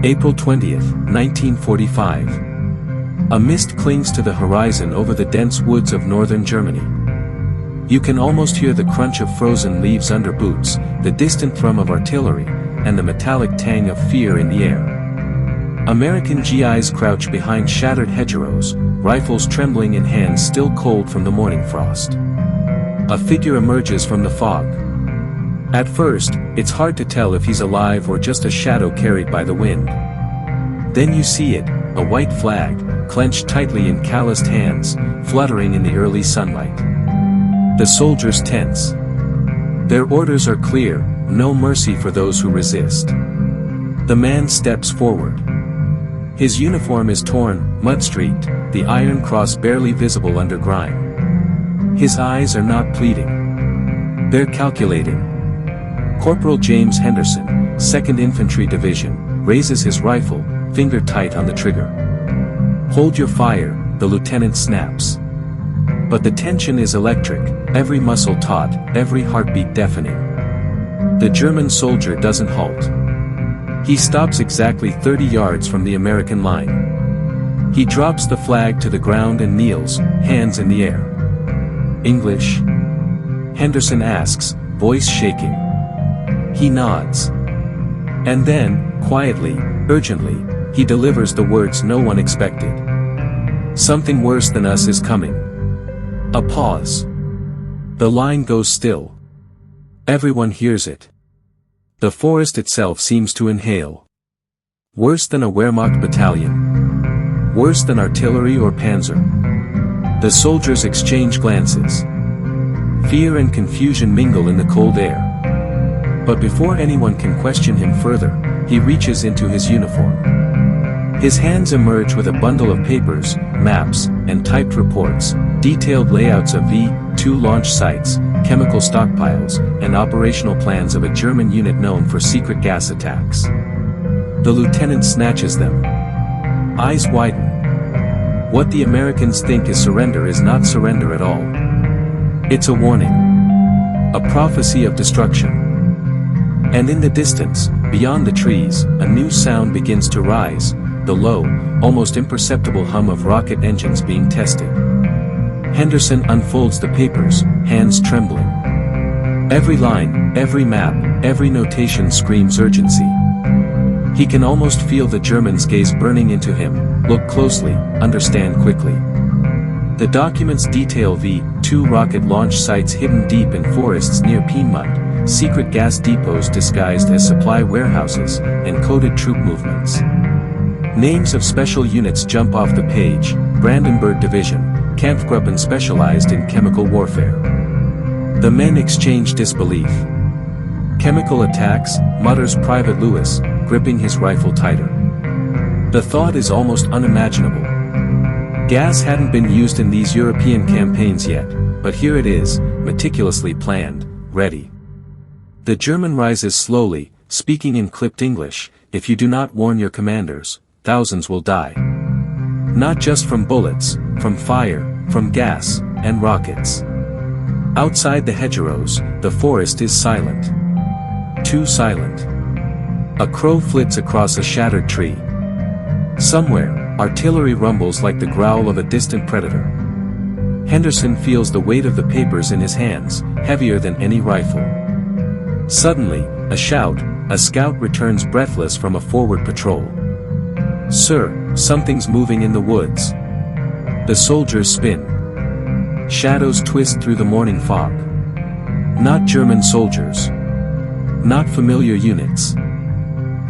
April 20th, 1945. A mist clings to the horizon over the dense woods of northern Germany. You can almost hear the crunch of frozen leaves under boots, the distant thrum of artillery, and the metallic tang of fear in the air. American GIs crouch behind shattered hedgerows, rifles trembling in hands still cold from the morning frost. A figure emerges from the fog. At first, it's hard to tell if he's alive or just a shadow carried by the wind. Then you see it, a white flag, clenched tightly in calloused hands, fluttering in the early sunlight. The soldiers tense. Their orders are clear: no mercy for those who resist. The man steps forward. His uniform is torn, mud-streaked, the iron cross barely visible under grime. His eyes are not pleading. They're calculating. Corporal James Henderson, 2nd Infantry Division, raises his rifle, finger tight on the trigger. "Hold your fire," the lieutenant snaps. But the tension is electric, every muscle taut, every heartbeat deafening. The German soldier doesn't halt. He stops exactly 30 yards from the American line. He drops the flag to the ground and kneels, hands in the air. "English?" Henderson asks, voice shaking. He nods. And then, quietly, urgently, he delivers the words no one expected. "Something worse than us is coming." A pause. The line goes still. Everyone hears it. The forest itself seems to inhale. Worse than a Wehrmacht battalion. Worse than artillery or panzer. The soldiers exchange glances. Fear and confusion mingle in the cold air. But before anyone can question him further, he reaches into his uniform. His hands emerge with a bundle of papers, maps, and typed reports, detailed layouts of V-2 launch sites, chemical stockpiles, and operational plans of a German unit known for secret gas attacks. The lieutenant snatches them. Eyes widen. What the Americans think is surrender is not surrender at all. It's a warning. A prophecy of destruction. And in the distance, beyond the trees, a new sound begins to rise, the low, almost imperceptible hum of rocket engines being tested. Henderson unfolds the papers, hands trembling. Every line, every map, every notation screams urgency. He can almost feel the Germans' gaze burning into him, look closely, understand quickly. The documents detail V-2 rocket launch sites hidden deep in forests near Piedmont, secret gas depots disguised as supply warehouses, and coded troop movements. Names of special units jump off the page: Brandenburg Division, Kampfgruppen specialized in chemical warfare. The men exchange disbelief. "Chemical attacks," mutters Private Lewis, gripping his rifle tighter. The thought is almost unimaginable. Gas hadn't been used in these European campaigns yet, but here it is, meticulously planned, ready. The German rises slowly, speaking in clipped English: "If you do not warn your commanders, thousands will die. Not just from bullets, from fire, from gas, and rockets." Outside the hedgerows, the forest is silent. Too silent. A crow flits across a shattered tree. Somewhere, artillery rumbles like the growl of a distant predator. Henderson feels the weight of the papers in his hands, heavier than any rifle. Suddenly, a shout: a scout returns breathless from a forward patrol. "Sir, something's moving in the woods." The soldiers spin. Shadows twist through the morning fog. Not German soldiers. Not familiar units.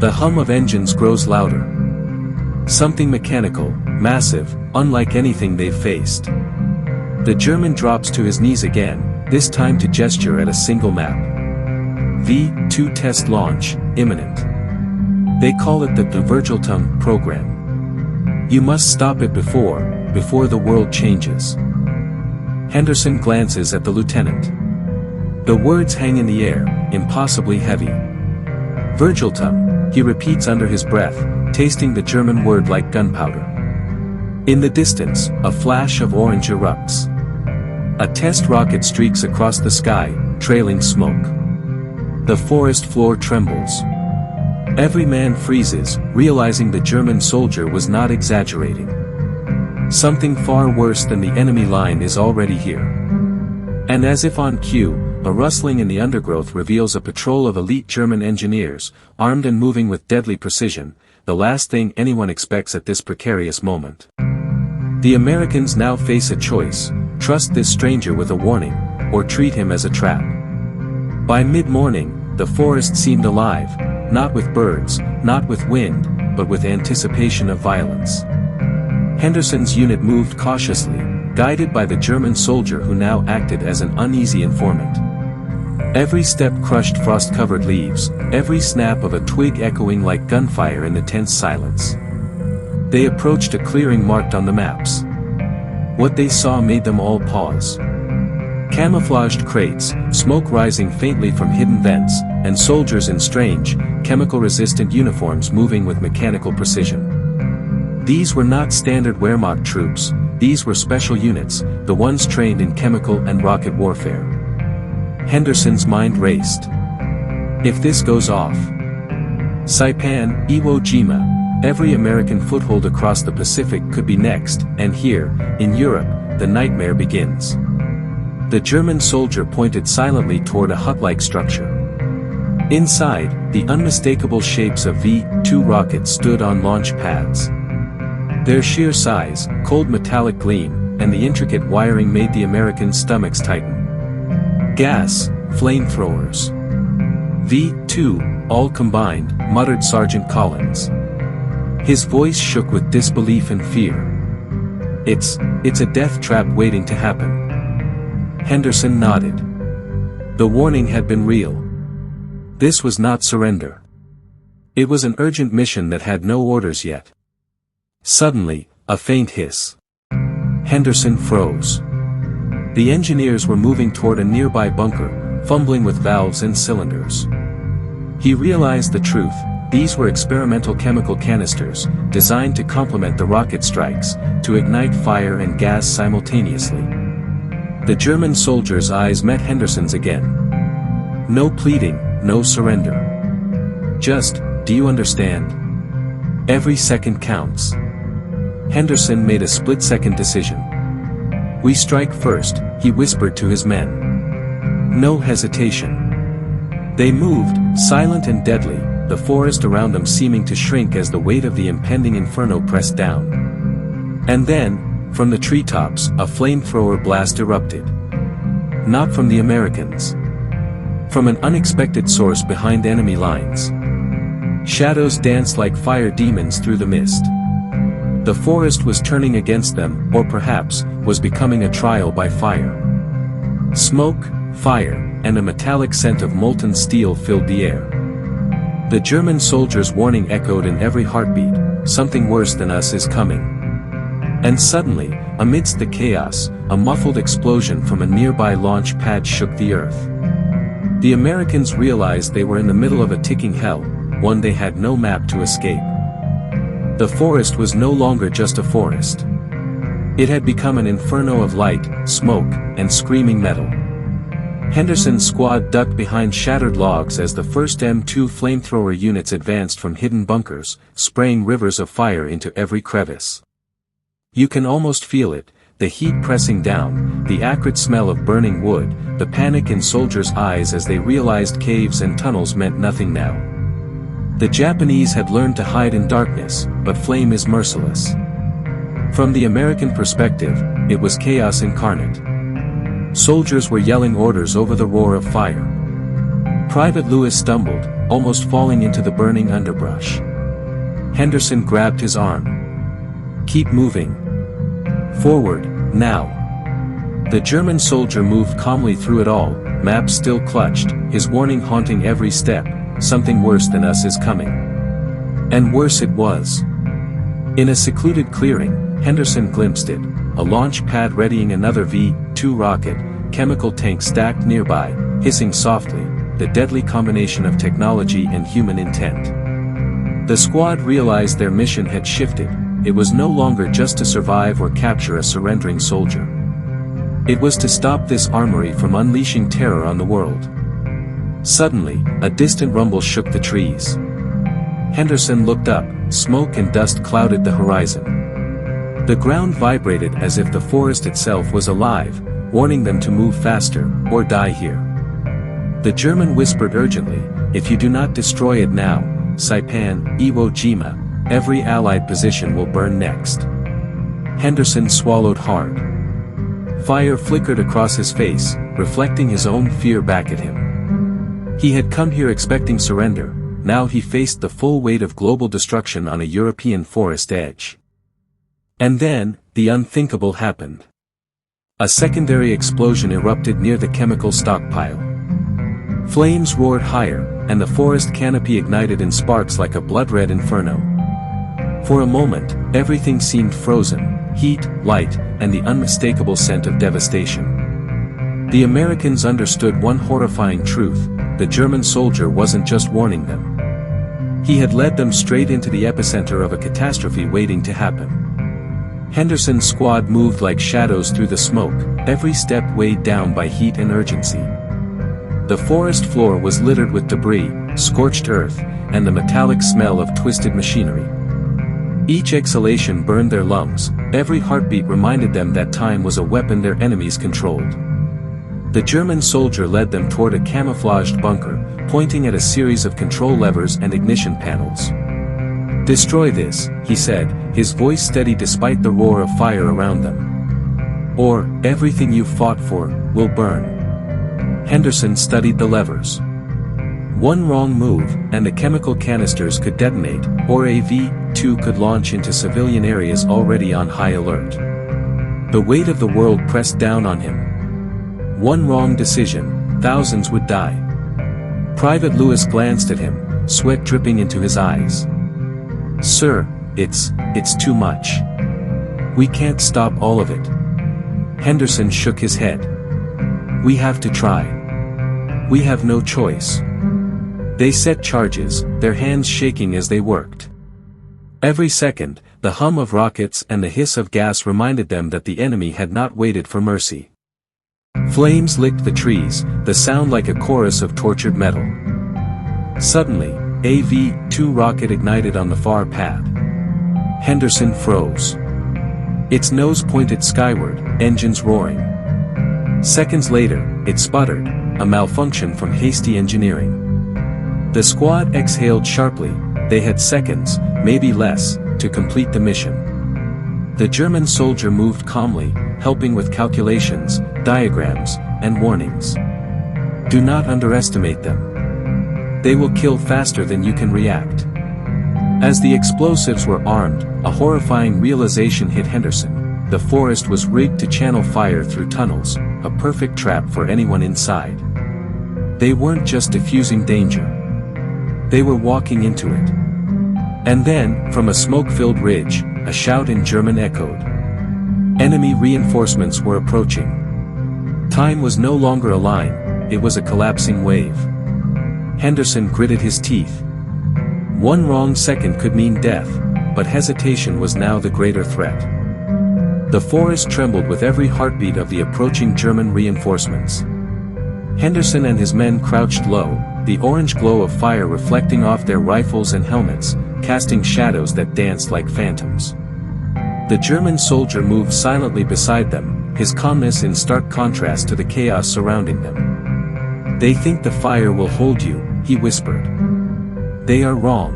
The hum of engines grows louder. Something mechanical, massive, unlike anything they've faced. The German drops to his knees again, this time to gesture at a single map. V-2 test launch, imminent. They call it the WWII program. You must stop it before the world changes. Henderson glances at the lieutenant. The words hang in the air, impossibly heavy. "Virgiltum," he repeats under his breath, tasting the German word like gunpowder. In the distance, a flash of orange erupts. A test rocket streaks across the sky, trailing smoke. The forest floor trembles. Every man freezes, realizing the German soldier was not exaggerating. Something far worse than the enemy line is already here. And as if on cue, a rustling in the undergrowth reveals a patrol of elite German engineers, armed and moving with deadly precision, the last thing anyone expects at this precarious moment. The Americans now face a choice: trust this stranger with a warning, or treat him as a trap. By mid-morning, the forest seemed alive, not with birds, not with wind, but with anticipation of violence. Henderson's unit moved cautiously, guided by the German soldier who now acted as an uneasy informant. Every step crushed frost-covered leaves, every snap of a twig echoing like gunfire in the tense silence. They approached a clearing marked on the maps. What they saw made them all pause. Camouflaged crates, smoke rising faintly from hidden vents, and soldiers in strange, chemical-resistant uniforms moving with mechanical precision. These were not standard Wehrmacht troops, these were special units, the ones trained in chemical and rocket warfare. Henderson's mind raced. If this goes off, Saipan, Iwo Jima, every American foothold across the Pacific could be next, and here, in Europe, the nightmare begins. The German soldier pointed silently toward a hut-like structure. Inside, the unmistakable shapes of V-2 rockets stood on launch pads. Their sheer size, cold metallic gleam, and the intricate wiring made the Americans' stomachs tighten. Gas, flamethrowers. V-2, all combined, muttered Sergeant Collins. His voice shook with disbelief and fear. It's a death trap waiting to happen. Henderson nodded. The warning had been real. This was not surrender. It was an urgent mission that had no orders yet. Suddenly, a faint hiss. Henderson froze. The engineers were moving toward a nearby bunker, fumbling with valves and cylinders. He realized the truth: these were experimental chemical canisters, designed to complement the rocket strikes, to ignite fire and gas simultaneously. The German soldier's eyes met Henderson's again. No pleading, no surrender. Just, do you understand? Every second counts. Henderson made a split-second decision. We strike first, he whispered to his men. No hesitation. They moved, silent and deadly, the forest around them seeming to shrink as the weight of the impending inferno pressed down. And then, from the treetops, a flamethrower blast erupted. Not from the Americans. From an unexpected source behind enemy lines. Shadows danced like fire demons through the mist. The forest was turning against them, or perhaps, was becoming a trial by fire. Smoke, fire, and a metallic scent of molten steel filled the air. The German soldier's warning echoed in every heartbeat: something worse than us is coming. And suddenly, amidst the chaos, a muffled explosion from a nearby launch pad shook the earth. The Americans realized they were in the middle of a ticking hell, one they had no map to escape. The forest was no longer just a forest. It had become an inferno of light, smoke, and screaming metal. Henderson's squad ducked behind shattered logs as the first M2 flamethrower units advanced from hidden bunkers, spraying rivers of fire into every crevice. You can almost feel it, the heat pressing down, the acrid smell of burning wood, the panic in soldiers' eyes as they realized caves and tunnels meant nothing now. The Japanese had learned to hide in darkness, but flame is merciless. From the American perspective, it was chaos incarnate. Soldiers were yelling orders over the roar of fire. Private Lewis stumbled, almost falling into the burning underbrush. Henderson grabbed his arm. Keep moving. Forward, now. The German soldier moved calmly through it all, map still clutched, his warning haunting every step: something worse than us is coming. And worse it was. In a secluded clearing, Henderson glimpsed it, a launch pad readying another V-2 rocket, chemical tanks stacked nearby, hissing softly, the deadly combination of technology and human intent. The squad realized their mission had shifted. It was no longer just to survive or capture a surrendering soldier. It was to stop this armory from unleashing terror on the world. Suddenly, a distant rumble shook the trees. Henderson looked up, smoke and dust clouded the horizon. The ground vibrated as if the forest itself was alive, warning them to move faster, or die here. The German whispered urgently, "If you do not destroy it now, Saipan, Iwo Jima, every Allied position will burn next." Henderson swallowed hard. Fire flickered across his face, reflecting his own fear back at him. He had come here expecting surrender, now he faced the full weight of global destruction on a European forest edge. And then, the unthinkable happened. A secondary explosion erupted near the chemical stockpile. Flames roared higher, and the forest canopy ignited in sparks like a blood-red inferno. For a moment, everything seemed frozen, heat, light, and the unmistakable scent of devastation. The Americans understood one horrifying truth: the German soldier wasn't just warning them. He had led them straight into the epicenter of a catastrophe waiting to happen. Henderson's squad moved like shadows through the smoke, every step weighed down by heat and urgency. The forest floor was littered with debris, scorched earth, and the metallic smell of twisted machinery. Each exhalation burned their lungs, every heartbeat reminded them that time was a weapon their enemies controlled. The German soldier led them toward a camouflaged bunker, pointing at a series of control levers and ignition panels. "Destroy this," he said, his voice steady despite the roar of fire around them. "Or, everything you've fought for, will burn." Henderson studied the levers. One wrong move, and the chemical canisters could detonate, or a V-2 could launch into civilian areas already on high alert. The weight of the world pressed down on him. One wrong decision, thousands would die. Private Lewis glanced at him, sweat dripping into his eyes. "Sir, it's too much. We can't stop all of it." Henderson shook his head. "We have to try. We have no choice." They set charges, their hands shaking as they worked. Every second, the hum of rockets and the hiss of gas reminded them that the enemy had not waited for mercy. Flames licked the trees, the sound like a chorus of tortured metal. Suddenly, a V-2 rocket ignited on the far pad. Henderson froze. Its nose pointed skyward, engines roaring. Seconds later, it sputtered, a malfunction from hasty engineering. The squad exhaled sharply, they had seconds, maybe less, to complete the mission. The German soldier moved calmly, helping with calculations, diagrams, and warnings. "Do not underestimate them. They will kill faster than you can react." As the explosives were armed, a horrifying realization hit Henderson. The forest was rigged to channel fire through tunnels, a perfect trap for anyone inside. They weren't just diffusing danger. They were walking into it. And then, from a smoke-filled ridge, a shout in German echoed. Enemy reinforcements were approaching. Time was no longer a line, it was a collapsing wave. Henderson gritted his teeth. One wrong second could mean death, but hesitation was now the greater threat. The forest trembled with every heartbeat of the approaching German reinforcements. Henderson and his men crouched low, the orange glow of fire reflecting off their rifles and helmets, casting shadows that danced like phantoms. The German soldier moved silently beside them, his calmness in stark contrast to the chaos surrounding them. "They think the fire will hold you," he whispered. "They are wrong.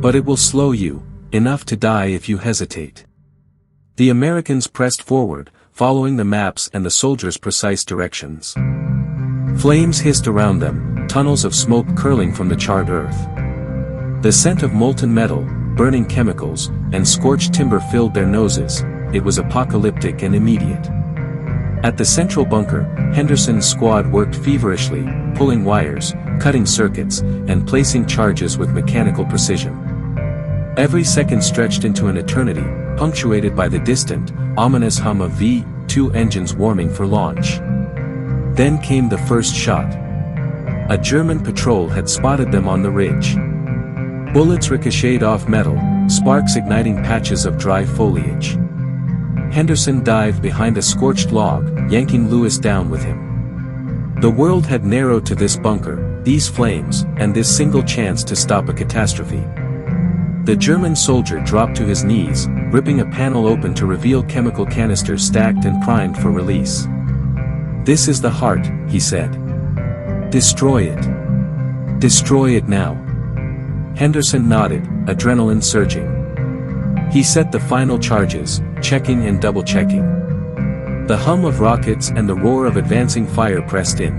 But it will slow you, enough to die if you hesitate." The Americans pressed forward, following the maps and the soldiers' precise directions. Flames hissed around them, tunnels of smoke curling from the charred earth. The scent of molten metal, burning chemicals, and scorched timber filled their noses. It was apocalyptic and immediate. At the central bunker, Henderson's squad worked feverishly, pulling wires, cutting circuits, and placing charges with mechanical precision. Every second stretched into an eternity, punctuated by the distant, ominous hum of V-2 engines warming for launch. Then came the first shot. A German patrol had spotted them on the ridge. Bullets ricocheted off metal, sparks igniting patches of dry foliage. Henderson dived behind a scorched log, yanking Lewis down with him. The world had narrowed to this bunker, these flames, and this single chance to stop a catastrophe. The German soldier dropped to his knees, ripping a panel open to reveal chemical canisters stacked and primed for release. "This is the heart," he said. "Destroy it. Destroy it now." Henderson nodded, adrenaline surging. He set the final charges, checking and double-checking. The hum of rockets and the roar of advancing fire pressed in.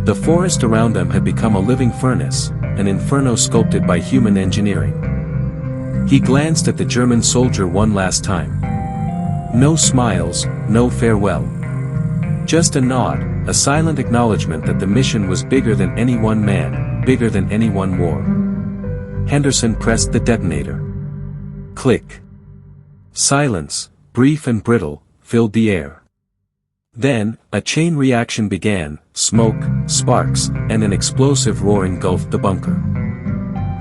The forest around them had become a living furnace, an inferno sculpted by human engineering. He glanced at the German soldier one last time. No smiles, no farewell. Just a nod, a silent acknowledgement that the mission was bigger than any one man, bigger than any one war. Henderson pressed the detonator. Click. Silence, brief and brittle, filled the air. Then, a chain reaction began, smoke, sparks, and an explosive roar engulfed the bunker.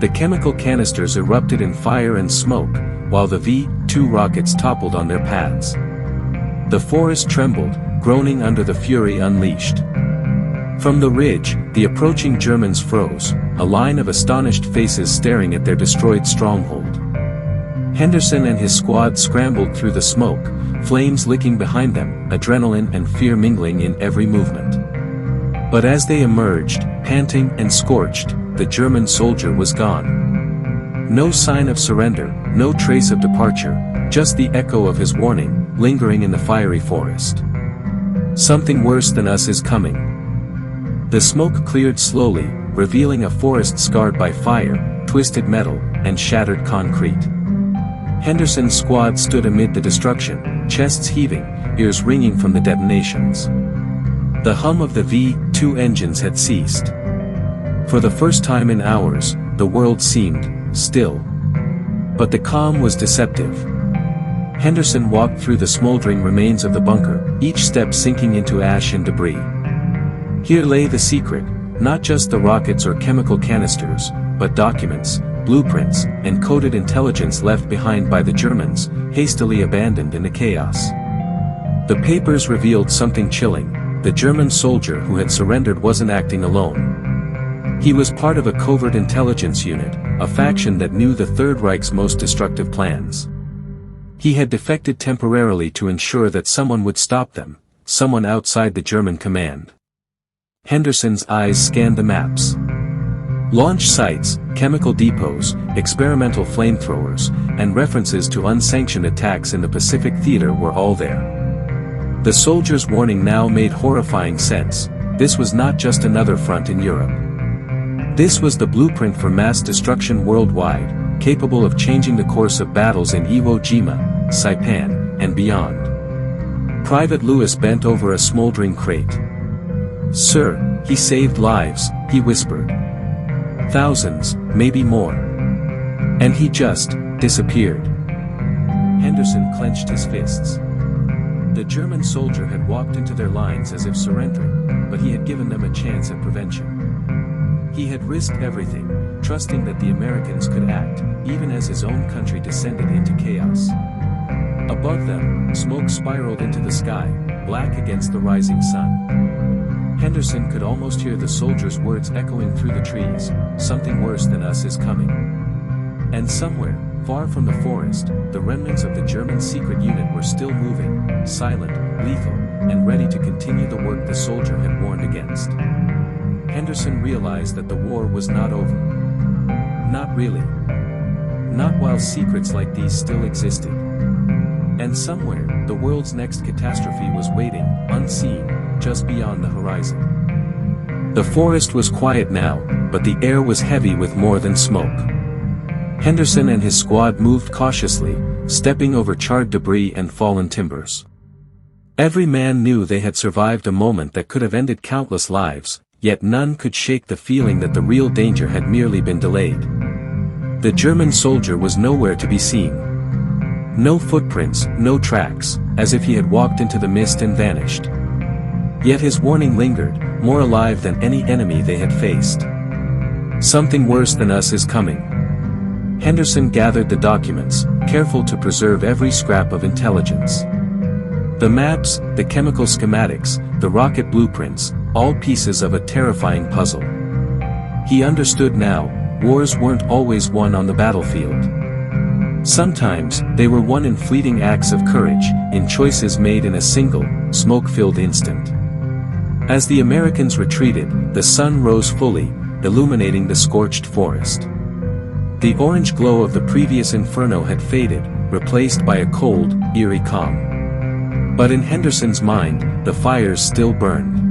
The chemical canisters erupted in fire and smoke, while the V-2 rockets toppled on their paths. The forest trembled, groaning under the fury unleashed. From the ridge, the approaching Germans froze, a line of astonished faces staring at their destroyed stronghold. Henderson and his squad scrambled through the smoke, flames licking behind them, adrenaline and fear mingling in every movement. But as they emerged, panting and scorched, the German soldier was gone. No sign of surrender, no trace of departure, just the echo of his warning, lingering in the fiery forest. Something worse than us is coming. The smoke cleared slowly, revealing a forest scarred by fire, twisted metal, and shattered concrete. Henderson's squad stood amid the destruction, chests heaving, ears ringing from the detonations. The hum of the V-2 engines had ceased. For the first time in hours, the world seemed still. But the calm was deceptive. Henderson walked through the smoldering remains of the bunker, each step sinking into ash and debris. Here lay the secret, not just the rockets or chemical canisters, but documents, blueprints, and coded intelligence left behind by the Germans, hastily abandoned in the chaos. The papers revealed something chilling. The German soldier who had surrendered wasn't acting alone. He was part of a covert intelligence unit, a faction that knew the Third Reich's most destructive plans. He had defected temporarily to ensure that someone would stop them, someone outside the German command. Henderson's eyes scanned the maps. Launch sites, chemical depots, experimental flamethrowers, and references to unsanctioned attacks in the Pacific Theater were all there. The soldier's warning now made horrifying sense. This was not just another front in Europe. This was the blueprint for mass destruction worldwide, capable of changing the course of battles in Iwo Jima, Saipan, and beyond. Private Lewis bent over a smoldering crate. "Sir, he saved lives," he whispered. "Thousands, maybe more. And he just disappeared." Henderson clenched his fists. The German soldier had walked into their lines as if surrendering, but he had given them a chance at prevention. He had risked everything, trusting that the Americans could act, even as his own country descended into chaos. Above them, smoke spiraled into the sky, black against the rising sun. Henderson could almost hear the soldier's words echoing through the trees, "Something worse than us is coming." And somewhere, far from the forest, the remnants of the German secret unit were still moving, silent, lethal, and ready to continue the work the soldier had warned against. Henderson realized that the war was not over. Not really. Not while secrets like these still existed. And somewhere, the world's next catastrophe was waiting, unseen, just beyond the horizon. The forest was quiet now, but the air was heavy with more than smoke. Henderson and his squad moved cautiously, stepping over charred debris and fallen timbers. Every man knew they had survived a moment that could have ended countless lives, yet none could shake the feeling that the real danger had merely been delayed. The German soldier was nowhere to be seen. No footprints, no tracks, as if he had walked into the mist and vanished. Yet his warning lingered, more alive than any enemy they had faced. Something worse than us is coming. Henderson gathered the documents, careful to preserve every scrap of intelligence. The maps, the chemical schematics, the rocket blueprints, all pieces of a terrifying puzzle. He understood now, wars weren't always won on the battlefield. Sometimes, they were won in fleeting acts of courage, in choices made in a single, smoke-filled instant. As the Americans retreated, the sun rose fully, illuminating the scorched forest. The orange glow of the previous inferno had faded, replaced by a cold, eerie calm. But in Henderson's mind, the fires still burned.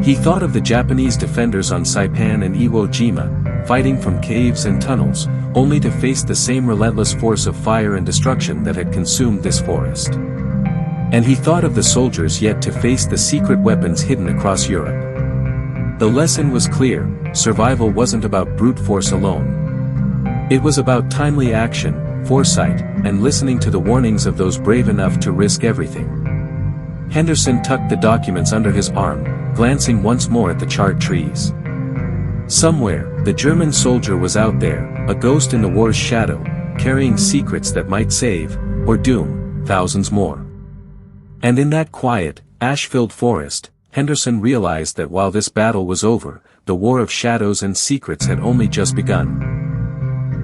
He thought of the Japanese defenders on Saipan and Iwo Jima, fighting from caves and tunnels, only to face the same relentless force of fire and destruction that had consumed this forest. And he thought of the soldiers yet to face the secret weapons hidden across Europe. The lesson was clear: survival wasn't about brute force alone. It was about timely action, foresight, and listening to the warnings of those brave enough to risk everything. Henderson tucked the documents under his arm, glancing once more at the charred trees. Somewhere, the German soldier was out there, a ghost in the war's shadow, carrying secrets that might save, or doom, thousands more. And in that quiet, ash-filled forest, Henderson realized that while this battle was over, the war of shadows and secrets had only just begun.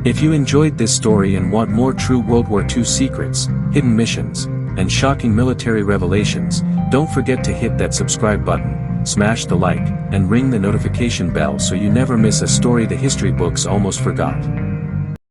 If you enjoyed this story and want more true World War II secrets, hidden missions, and shocking military revelations, don't forget to hit that subscribe button, smash the like, and ring the notification bell so you never miss a story the history books almost forgot.